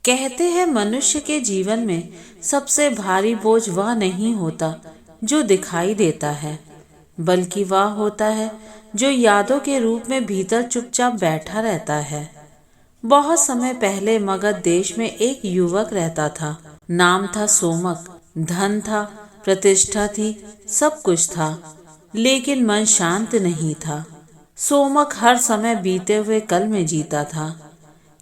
कहते हैं मनुष्य के जीवन में सबसे भारी बोझ वह नहीं होता जो दिखाई देता है, बल्कि वह होता है जो यादों के रूप में भीतर चुपचाप बैठा रहता है। बहुत समय पहले मगध देश में एक युवक रहता था। नाम था सोमक। धन था, प्रतिष्ठा थी, सब कुछ था, लेकिन मन शांत नहीं था। सोमक हर समय बीते हुए कल में जीता था।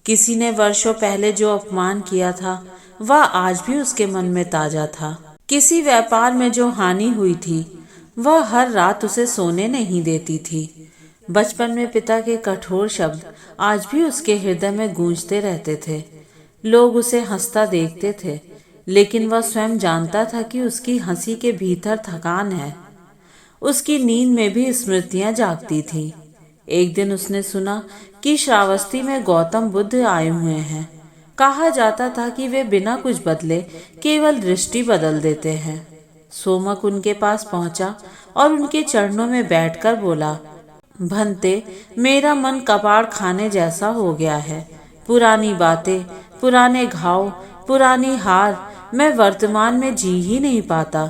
किसी ने वर्षों पहले जो अपमान किया था वह आज भी उसके मन में ताजा था। किसी व्यापार में जो हानि हुई थी वह हर रात उसे सोने नहीं देती थी। बचपन में पिता के कठोर शब्द आज भी उसके हृदय में गूंजते रहते थे। लोग उसे हंसता देखते थे, लेकिन वह स्वयं जानता था कि उसकी हंसी के भीतर थकान है। उसकी नींद में भी स्मृतियां जागती थीं। एक दिन उसने सुना कि श्रावस्ती में गौतम बुद्ध आए हुए हैं। कहा जाता था कि वे बिना कुछ बदले केवल दृष्टि बदल देते हैं। सोमक उनके पास पहुंचा और उनके चरणों में बैठकर बोला, भंते, मेरा मन कबाड़ खाने जैसा हो गया है। पुरानी बातें, पुराने घाव, पुरानी हार, मैं वर्तमान में जी ही नहीं पाता।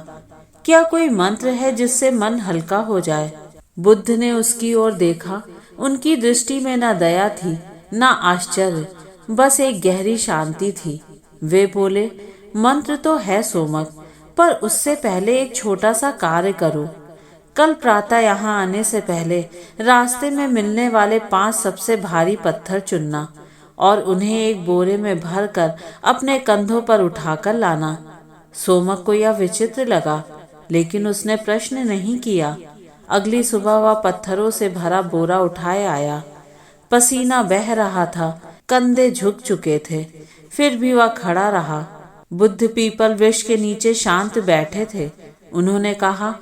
क्या कोई मंत्र है जिससे मन हल्का हो जाए? बुद्ध ने उसकी ओर देखा। उनकी दृष्टि में न दया थी, न आश्चर्य, बस एक गहरी शांति थी। वे बोले, मंत्र तो है सोमक, पर उससे पहले एक छोटा सा कार्य करो। कल प्रातः यहाँ आने से पहले रास्ते में मिलने वाले 5 सबसे भारी पत्थर चुनना और उन्हें एक बोरे में भरकर अपने कंधों पर उठाकर लाना। सोमक को यह विचित्र लगा, लेकिन उसने प्रश्न नहीं किया। अगली सुबह वह पत्थरों से भरा बोरा उठाए आया। पसीना बह रहा था, कंधे झुक चुके थे, फिर भी वह खड़ा रहा। बुद्ध पीपल वृक्ष के नीचे शांत बैठे थे। उन्होंने कहा,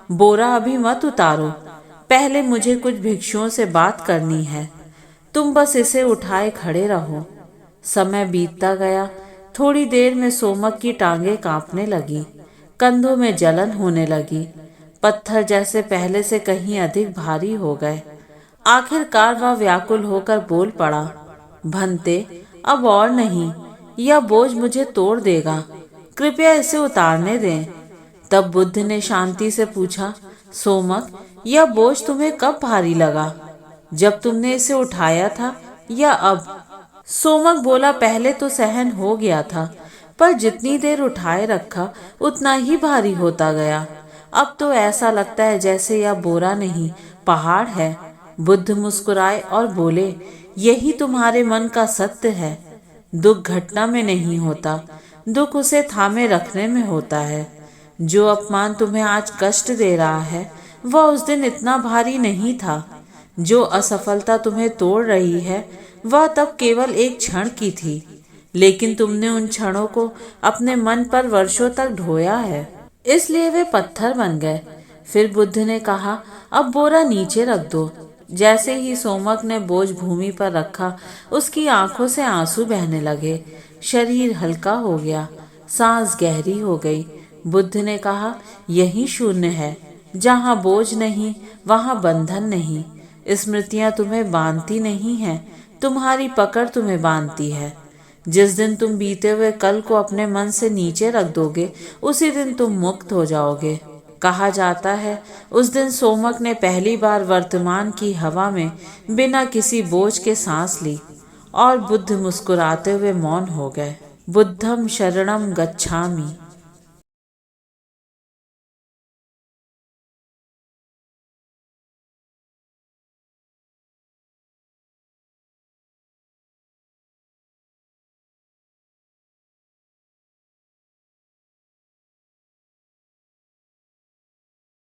बोरा अभी मत उतारो, पहले मुझे कुछ भिक्षुओं से बात करनी है। तुम बस इसे उठाए खड़े रहो। समय बीतता गया। थोड़ी देर में सोमक की टांगे कांपने लगी, कंधों में जलन होने लगी। पत्थर जैसे पहले से कहीं अधिक भारी हो गए। आखिरकार वह व्याकुल होकर बोल पड़ा, भंते, अब और नहीं, यह बोझ मुझे तोड़ देगा, कृपया इसे उतारने दें। तब बुद्ध ने शांति से पूछा, सोमक, यह बोझ तुम्हें कब भारी लगा? जब तुमने इसे उठाया था या अब? सोमक बोला, पहले तो सहन हो गया था, पर जितनी देर उठाए रखा उतना ही भारी होता गया। अब तो ऐसा लगता है जैसे यह बोरा नहीं, पहाड़ है। बुद्ध मुस्कुराए और बोले, यही तुम्हारे मन का सत्य है। दुख घटना में नहीं होता, दुख उसे थामे रखने में होता है। जो अपमान तुम्हें आज कष्ट दे रहा है वह उस दिन इतना भारी नहीं था। जो असफलता तुम्हें तोड़ रही है वह तब केवल एक क्षण की थी, लेकिन तुमने उन क्षणों को अपने मन पर वर्षों तक ढोया है, इसलिए वे पत्थर बन गए। फिर बुद्ध ने कहा, अब बोरा नीचे रख दो। जैसे ही सोमक ने बोझ भूमि पर रखा, उसकी आंखों से आंसू बहने लगे। शरीर हल्का हो गया, सांस गहरी हो गई। बुद्ध ने कहा, यही शून्य है, जहाँ बोझ नहीं वहाँ बंधन नहीं। स्मृतियाँ तुम्हें बांधती नहीं हैं, तुम्हारी पकड़ तुम्हें बांधती है। जिस दिन तुम बीते हुए कल को अपने मन से नीचे रख दोगे, उसी दिन तुम मुक्त हो जाओगे। कहा जाता है उस दिन सोमक ने पहली बार वर्तमान की हवा में बिना किसी बोझ के सांस ली और बुद्ध मुस्कुराते हुए मौन हो गए। बुद्धम शरणम गच्छामि।